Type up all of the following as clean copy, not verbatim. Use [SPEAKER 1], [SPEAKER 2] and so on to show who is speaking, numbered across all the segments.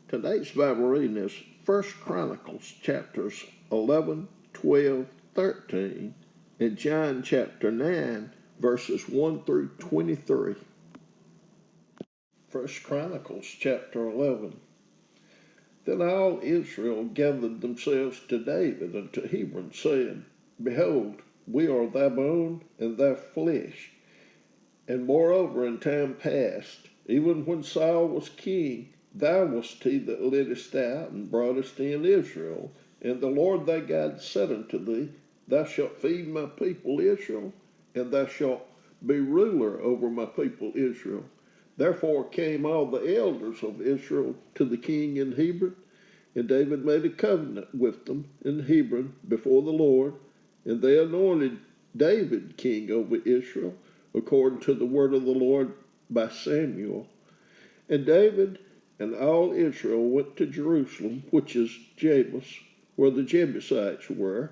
[SPEAKER 1] Today's Bible reading is 1 Chronicles chapters 11, 12, 13, and John chapter 9, verses 1 through 23. 1 Chronicles chapter 11. Then all Israel gathered themselves to David and to Hebron, saying, Behold, we are thy bone and thy flesh. And moreover, in time past, even when Saul was king, thou wast he that leddest out and broughtest in Israel. And the Lord thy God said unto thee, Thou shalt feed my people Israel, and thou shalt be ruler over my people Israel. Therefore came all the elders of Israel to the king in Hebron, and David made a covenant with them in Hebron before the Lord, and they anointed David king over Israel, according to the word of the Lord by Samuel. And David and all Israel went to Jerusalem, which is Jebus, where the Jebusites were,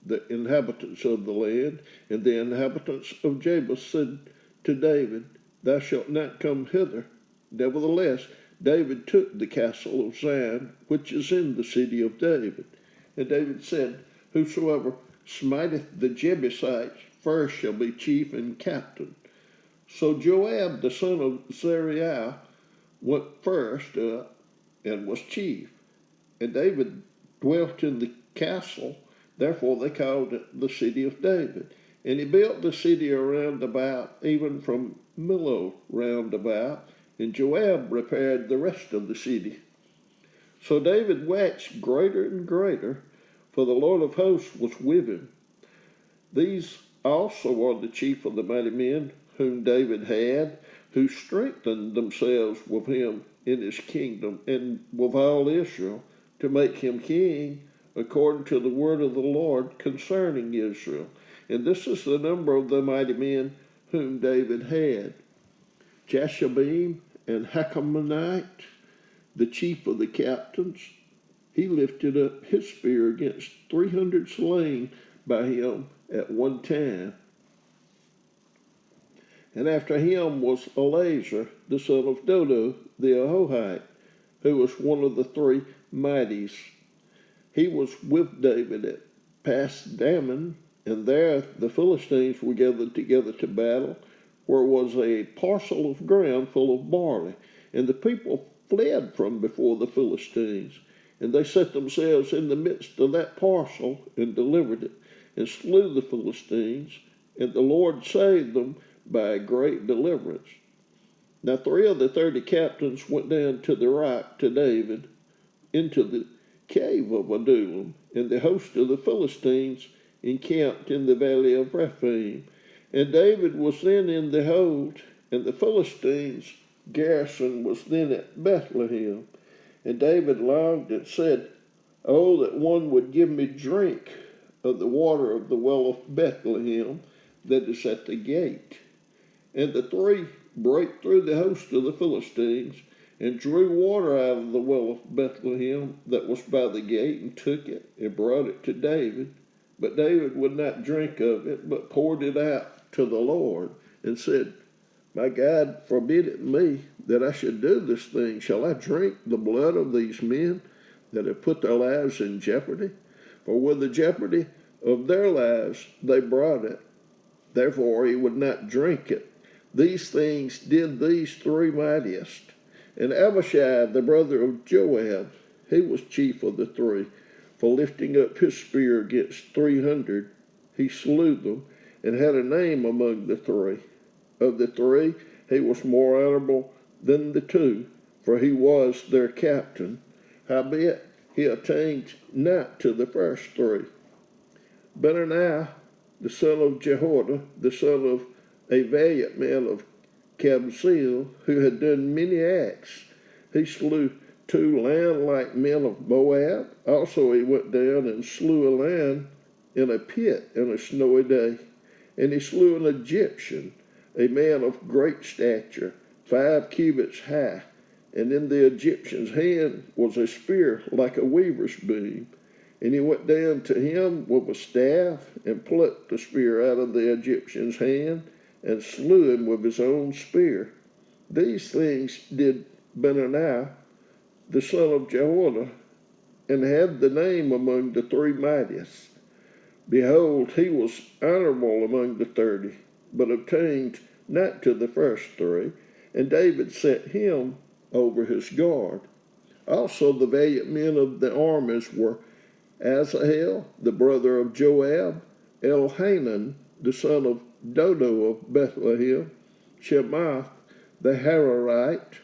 [SPEAKER 1] the inhabitants of the land. And the inhabitants of Jebus said to David, Thou shalt not come hither. Nevertheless, David took the castle of Zion, which is in the city of David. And David said, Whosoever smiteth the Jebusites first shall be chief and captain. So Joab the son of Zeruiah went first and was chief. And David dwelt in the castle, therefore they called it the city of David. And he built the city around about, even from Millo round about, and Joab repaired the rest of the city. So David waxed greater and greater, for the Lord of hosts was with him. These also are the chief of the mighty men whom David had, who strengthened themselves with him in his kingdom and with all Israel, to make him king, according to the word of the Lord concerning Israel. And this is the number of the mighty men whom David had: Jashabim and Hakamonite, the chief of the captains. He lifted up his spear against 300 slain by him at one time. And after him was Eleazar, the son of Dodo, the Ahohite, who was one of the three mighties. He was with David at Pas-dammim, and there the Philistines were gathered together to battle, where was a parcel of ground full of barley. And the people fled from before the Philistines, and they set themselves in the midst of that parcel and delivered it, and slew the Philistines, and the Lord saved them by a great deliverance. Now 3 of the 30 captains went down to the rock to David, into the cave of Adullam, and the host of the Philistines encamped in the valley of Rephaim. And David was then in the hold, and the Philistines' garrison was then at Bethlehem. And David longed and said, Oh, that one would give me drink of the water of the well of Bethlehem that is at the gate. And the 3 brake through the host of the Philistines, and drew water out of the well of Bethlehem that was by the gate, and took it, and brought it to David. But David would not drink of it, but poured it out to the Lord, and said, My God, forbid it me that I should do this thing. Shall I drink the blood of these men that have put their lives in jeopardy? For with the jeopardy of their lives they brought it. Therefore he would not drink it. These things did these 3 mightiest. And Abishai, the brother of Joab, he was chief of the 3, for lifting up his spear against 300, he slew them, and had a name among the 3. Of the 3, he was more honorable than the 2, for he was their captain. Howbeit, he attained not to the first 3. Benaiah, the son of Jehoiada, the son of a valiant man of Kabzeel, who had done many acts, he slew 2 lion-like men of Moab. Also he went down and slew a lion in a pit in a snowy day. And he slew an Egyptian, a man of great stature, 5 cubits high. And in the Egyptian's hand was a spear like a weaver's beam. And he went down to him with a staff, and plucked the spear out of the Egyptian's hand, and slew him with his own spear. These things did Benaiah, the son of Jehoiada, and had the name among the three mightiest. Behold, he was honorable among the 30, but obtained not to the first three, and David set him over his guard. Also the valiant men of the armies were Asahel, the brother of Joab, Elhanan, the son of Dodo of Bethlehem, Shemath, the Hararite,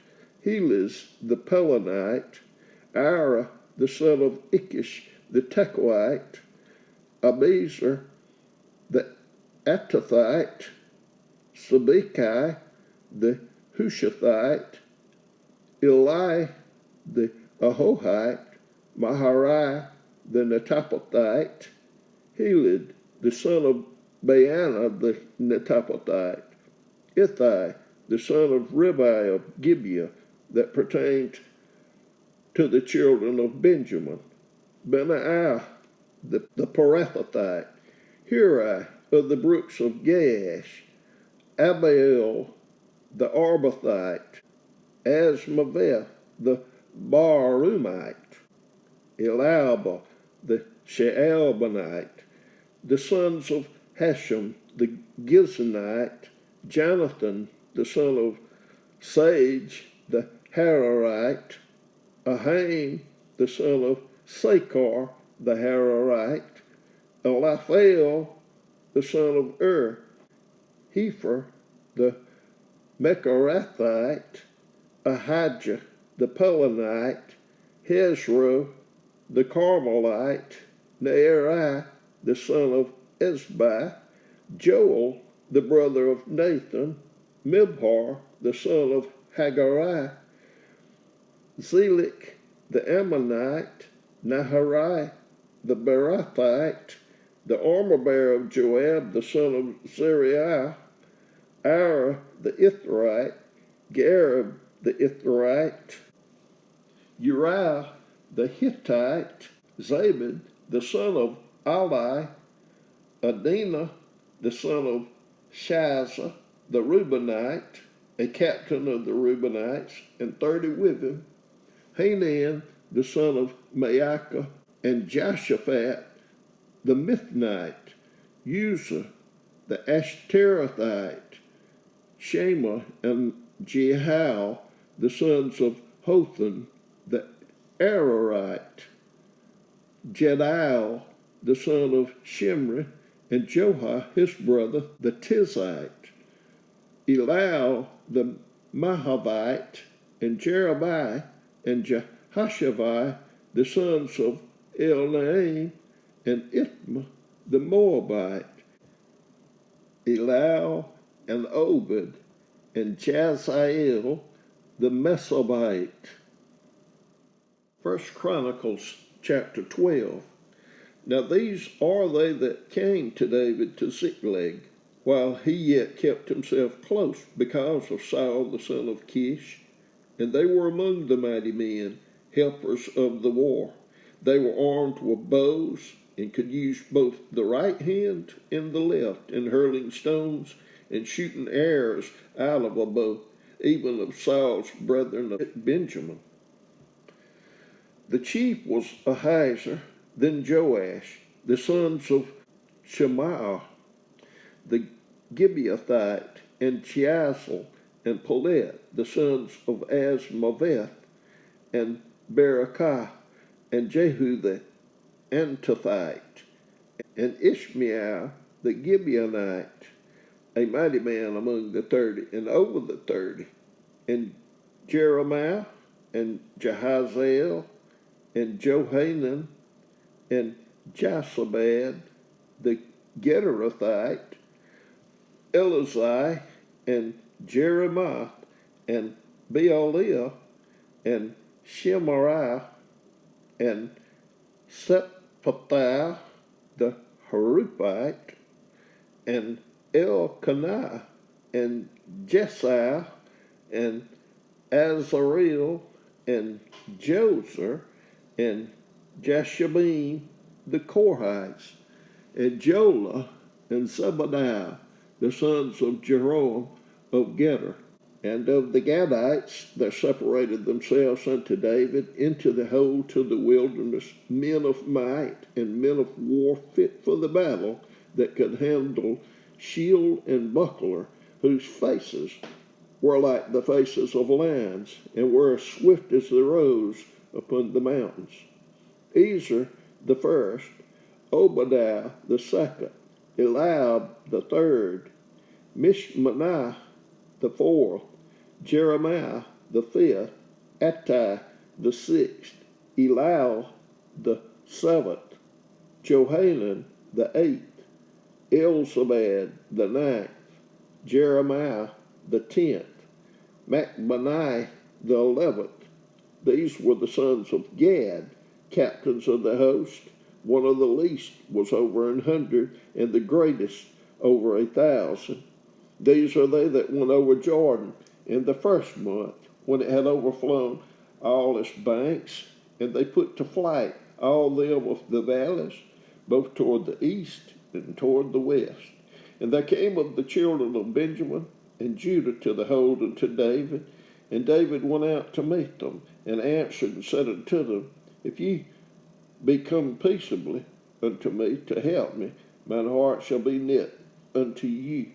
[SPEAKER 1] Helez, the Pelonite, Ira, the son of Ikish, the Tekoite, Abiezer, the Atathite, Sabekai, the Hushathite, Eli, the Ahohite, Maharai, the Netophathite, Helid, the son of Baana, the Netophathite, Ithai, the son of Ribai of Gibeah, that pertained to the children of Benjamin, Benaiah, the Parathathite, Hurai of the brooks of Gaash, Abiel, the Arbathite, Asmaveth, the Barumite, Eliabah, the Shaalbanite, the sons of Hashem, the Gizonite, Jonathan, the son of Sage, the Hararite, Ahaim, the son of Sakar, the Hararite, Eliphael, the son of Hefer, the Mecharathite, Ahijah, the Pelonite, Hezro, the Carmelite, Neariah, the son of Ezbai, Joel, the brother of Nathan, Mibhar, the son of Hagariah, Zelik, the Ammonite, Naharai, the Berathite, the armor-bearer of Joab, the son of Zeruiah, Ira, the Ithrite, Gareb, the Ithrite, Uriah, the Hittite, Zabed, the son of Ali, Adina, the son of Shaza, the Reubenite, a captain of the Reubenites, and 30 with him, Hanan, the son of Maacah, and Joshaphat, the Mithnite, Uzzah, the Ashterathite, Shema, and Jehal, the sons of Hotham, the Ararite, Jediel, the son of Shimri, and Joha, his brother, the Tizite, Eliel, the Mahavite, and Jerubai, and Jehoshabai, the sons of Elnaim, and Ithma, the Moabite, Eliel, and Obed, and Jaziel, the Mesobite. 1 Chronicles chapter 12. Now these are they that came to David to Ziklag, while he yet kept himself close because of Saul the son of Kish, and they were among the mighty men, helpers of the war. They were armed with bows, and could use both the right hand and the left in hurling stones and shooting arrows out of a bow, even of Saul's brethren of Benjamin. The chief was Ahiezer, then Joash, the sons of Shemaiah, the Gibeathite, and Chiasel, and Pelet, the sons of Asmaveth, and Berakah, and Jehu the Antothite, and Ishmael the Gibeonite, a mighty man among the 30, and over the 30, and Jeremiah, and Jehaziel, and Johanan, and Josabad the Gederathite, Elazai, and Jeremiah, and Bealiah, and Shemariah, and Sephathiah the Harupite, and Elkanah, and Jesiah, and Azareel, and Jozer, and Jashabim the Korhites, and Jola, and Zebadiah, the sons of Jeroam of Geder. And of the Gadites there separated themselves unto David into the whole to the wilderness men of might and men of war fit for the battle, that could handle shield and buckler, whose faces were like the faces of lions, and were as swift as the roes upon the mountains. Ezer the first, Obadiah the second, Eliab the third, Mishmannah the fourth, Jeremiah the fifth, Attai the sixth, Eliel the seventh, Johanan the eighth, Elzabad the ninth, Jeremiah the 10th, Machbani the 11th. These were the sons of Gad, captains of the host. One of the least was over 100, and the greatest over 1,000. These are they that went over Jordan in the first month, when it had overflown all its banks, and they put to flight all them of the valleys, both toward the east and toward the west. And there came of the children of Benjamin and Judah to the hold unto David, and David went out to meet them, and answered and said unto them, If ye be come peaceably unto me to help me, mine heart shall be knit unto you.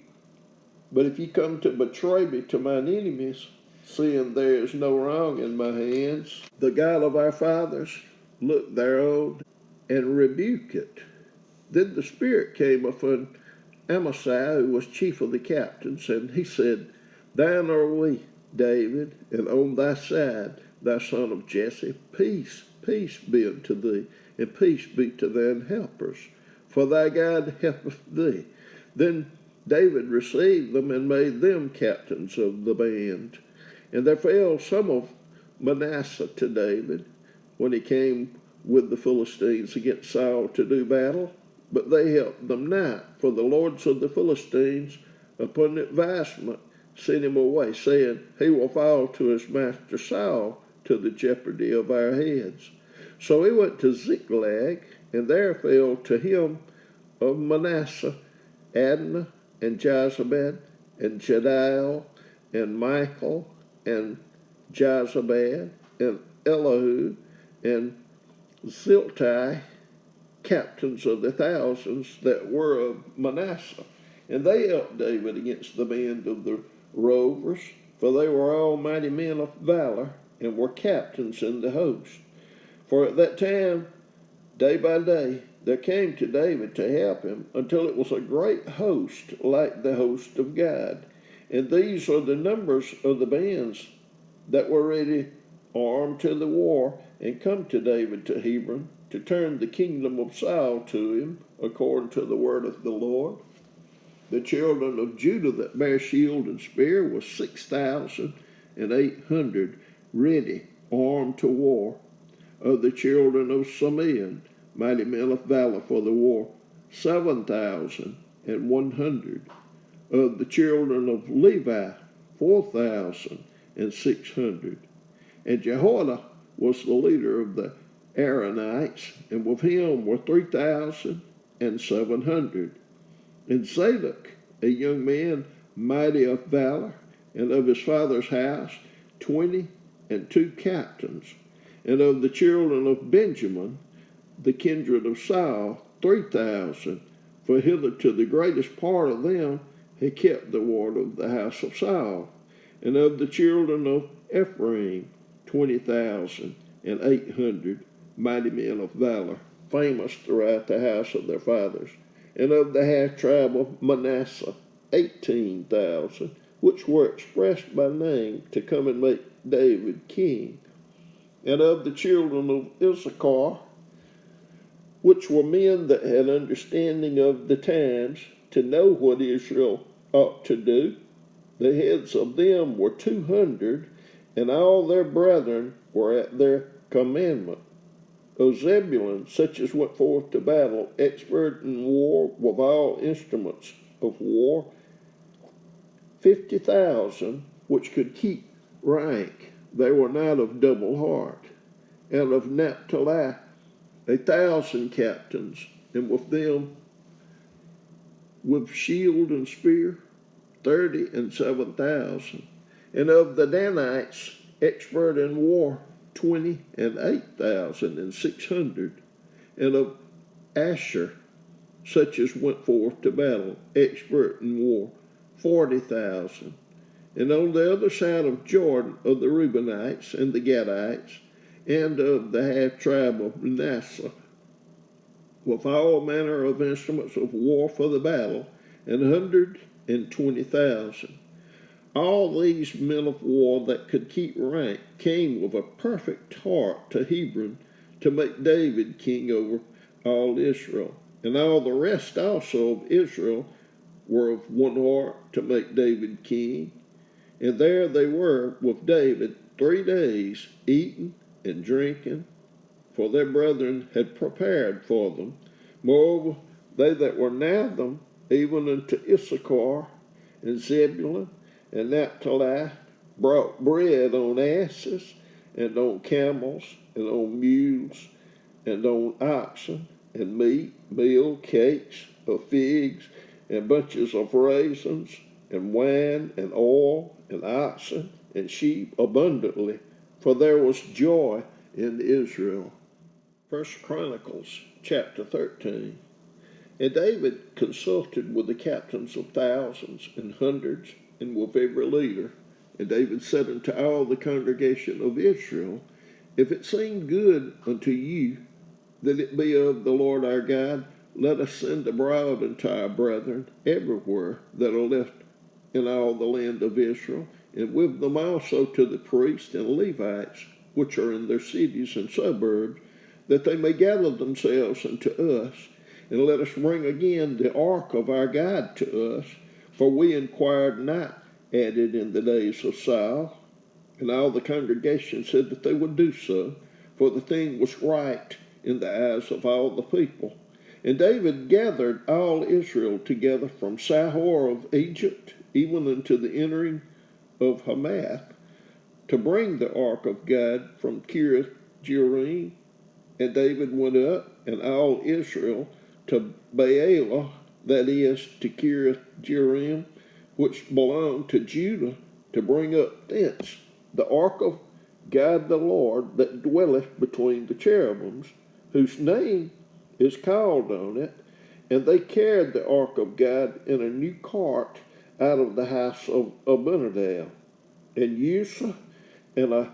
[SPEAKER 1] But if ye come to betray me to mine enemies, seeing there is no wrong in my hands, the God of our fathers look thereon and rebuke it. Then the Spirit came upon Amasai, who was chief of the captains, and he said, Thine are we, David, and on thy side, thou son of Jesse, peace, peace be unto thee, and peace be to thine helpers, for thy God helpeth thee. Then David received them and made them captains of the band. And there fell some of Manasseh to David when he came with the Philistines against Saul to do battle, but they helped them not, for the lords of the Philistines upon advisement sent him away, saying, He will fall to his master Saul to the jeopardy of our heads. So he went to Ziklag, and there fell to him of Manasseh Adnah, and Jozabad, and Jediel, and Michael, and Jozabad, and Elihu, and Ziltai, captains of the thousands that were of Manasseh. And they helped David against the band of the rovers, for they were all mighty men of valor, and were captains in the host. For at that time, day by day, there came to David to help him, until it was a great host like the host of God. And these are the numbers of the bands that were ready armed to the war, and come to David to Hebron, to turn the kingdom of Saul to him, according to the word of the Lord. The children of Judah that bare shield and spear was 6,800, ready, armed to war. Of the children of Simeon, mighty men of valor for the war, 7,100. Of the children of Levi, 4,600. And Jehoiada was the leader of the Aaronites, and with him were 3,700. And Zadok, a young man mighty of valor, and of his father's house 22 captains. And of the children of Benjamin, the kindred of Saul, 3,000, for hitherto the greatest part of them had kept the ward of the house of Saul. And of the children of Ephraim, 20,800, mighty men of valor, famous throughout the house of their fathers. And of the half tribe of Manasseh, 18,000, which were expressed by name to come and make David king. And of the children of Issachar, which were men that had understanding of the times, to know what Israel ought to do, the heads of them were 200, and all their brethren were at their commandment. O Zebulun, such as went forth to battle, expert in war with all instruments of war, 50,000, which could keep rank. They were not of double heart. And of Naphtali, 1,000 captains, and with them, with shield and spear, 37,000. And of the Danites, expert in war, 28,600. And of Asher, such as went forth to battle, expert in war, 40,000. And on the other side of Jordan, of the Reubenites and the Gadites, and of the half tribe of Manasseh, with all manner of instruments of war for the battle, 120,000. All these men of war that could keep rank came with a perfect heart to Hebron to make David king over all Israel. And all the rest also of Israel were of one heart to make David king. And there they were with David 3 days, eating and drinking, for their brethren had prepared for them. Moreover, they that were nigh them, even unto Issachar and Zebulun and Naphtali, brought bread on asses, and on camels, and on mules, and on oxen, and meat, meal, cakes of figs, and bunches of raisins, and wine, and oil, and oxen, and sheep abundantly, for there was joy in Israel. 1 Chronicles chapter 13. And David consulted with the captains of thousands and hundreds, and with every leader. And David said unto all the congregation of Israel, if it seem good unto you that it be of the Lord our God, let us send abroad unto our brethren everywhere that are left in all the land of Israel, and with them also to the priests and Levites, which are in their cities and suburbs, that they may gather themselves unto us, and let us bring again the ark of our God to us, for we inquired not at it in the days of Saul. And all the congregation said that they would do so, for the thing was right in the eyes of all the people. And David gathered all Israel together from Sihor of Egypt, even unto the entering of Hamath, to bring the ark of God from Kiriath Jearim. And David went up, and all Israel, to Baalah, that is, to Kiriath Jearim, which belonged to Judah, to bring up thence the ark of God the Lord, that dwelleth between the cherubims, whose name is called on it. And they carried the ark of God in a new cart out of the house of Abinadab. And Uzzah and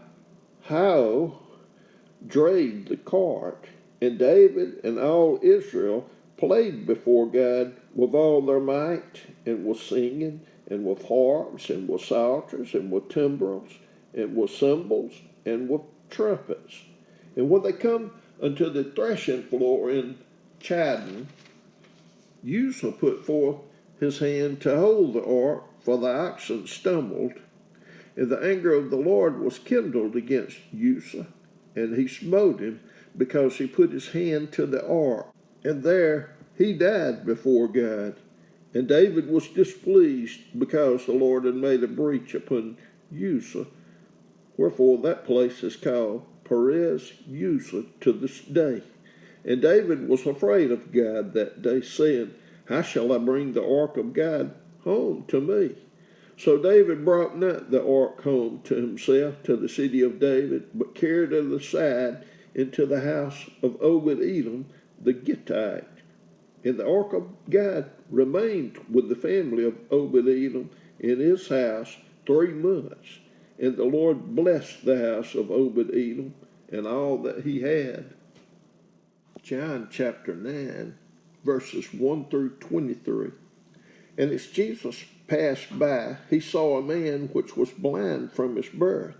[SPEAKER 1] Ahio drave the cart, and David and all Israel played before God with all their might, and with singing, and with harps, and with psalteries, and with timbrels, and with cymbals, and with trumpets. And when they come unto the threshing floor in Chidon, Uzzah put forth his hand to hold the ark, for the oxen stumbled. And the anger of the Lord was kindled against Uzzah, and he smote him, because he put his hand to the ark. And there he died before God. And David was displeased, because the Lord had made a breach upon Uzzah. Wherefore that place is called Perez Uzzah to this day. And David was afraid of God that day, saying, how shall I bring the ark of God home to me? So David brought not the ark home to himself, to the city of David, but carried it aside into the house of Obed-Edom the Gittite. And the ark of God remained with the family of Obed-Edom in his house 3 months. And the Lord blessed the house of Obed-Edom and all that he had. John chapter 9, verses 1 through 23. And as Jesus passed by, he saw a man which was blind from his birth.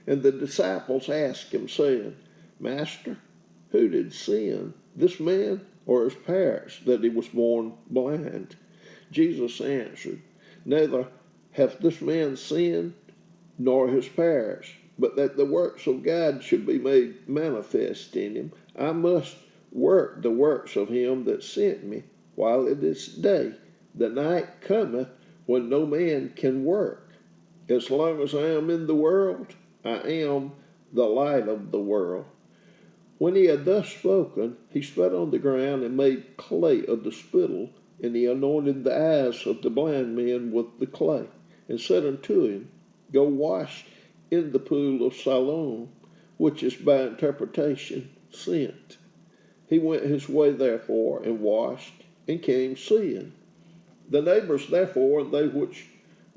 [SPEAKER 1] And the disciples asked him, saying, Master, who did sin, this man or his parents, that he was born blind? Jesus answered, neither hath this man sinned, nor his parents, but that the works of God should be made manifest in him. I must work the works of him that sent me while it is day. The night cometh when no man can work. As long as I am in the world, I am the light of the world. When he had thus spoken, he spat on the ground and made clay of the spittle, and he anointed the eyes of the blind man with the clay, and said unto him, Go wash in the pool of Siloam, which is by interpretation sent. He went his way therefore, and washed, and came seeing. The neighbors therefore, and they which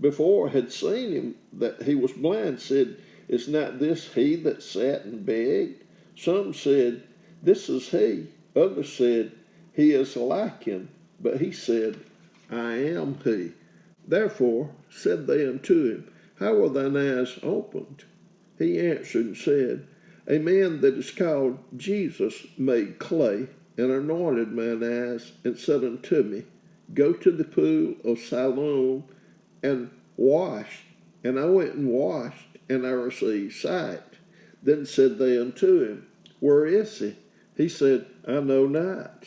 [SPEAKER 1] before had seen him that he was blind, said, Is not this he that sat and begged? Some said, This is he. Others said, He is like him. But he said, I am he. Therefore said they unto him, How were thine eyes opened? He answered and said, A man that is called Jesus made clay, and anointed mine eyes, and said unto me, Go to the pool of Siloam, and wash. And I went and washed, and I received sight. Then said they unto him, Where is he? He said, I know not.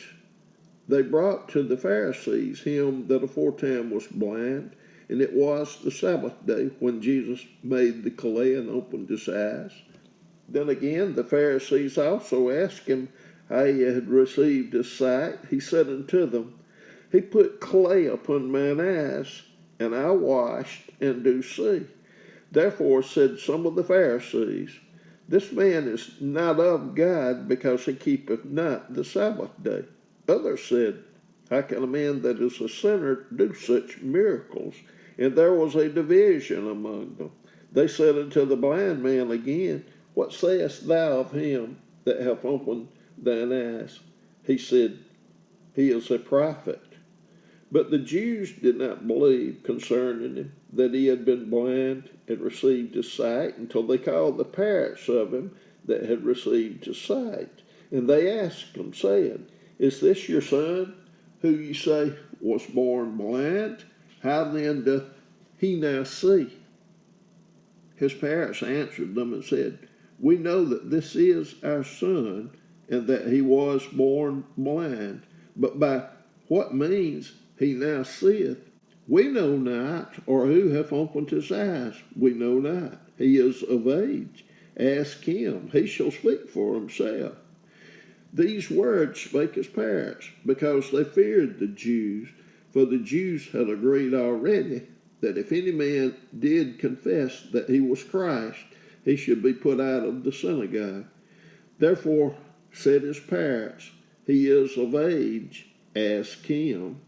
[SPEAKER 1] They brought to the Pharisees him that aforetime was blind, and it was the Sabbath day when Jesus made the clay and opened his eyes. Then again the Pharisees also asked him how he had received his sight. He said unto them, He put clay upon mine eyes, and I washed, and do see. Therefore said some of the Pharisees, This man is not of God, because he keepeth not the Sabbath day. Others said, How can a man that is a sinner do such miracles? And there was a division among them. They said unto the blind man again, What sayest thou of him that hath opened thine eyes? He said, He is a prophet. But the Jews did not believe concerning him that he had been blind and received his sight, until they called the parents of him that had received his sight. And they asked him, saying, Is this your son, who ye say was born blind? How then doth he now see? His parents answered them and said, We know that this is our son, and that he was born blind. But by what means he now seeth, we know not, or who hath opened his eyes, we know not. He is of age. Ask him, he shall speak for himself. These words spake his parents, because they feared the Jews, for the Jews had agreed already that if any man did confess that he was Christ, he should be put out of the synagogue. Therefore said his parents, He is of age, ask him.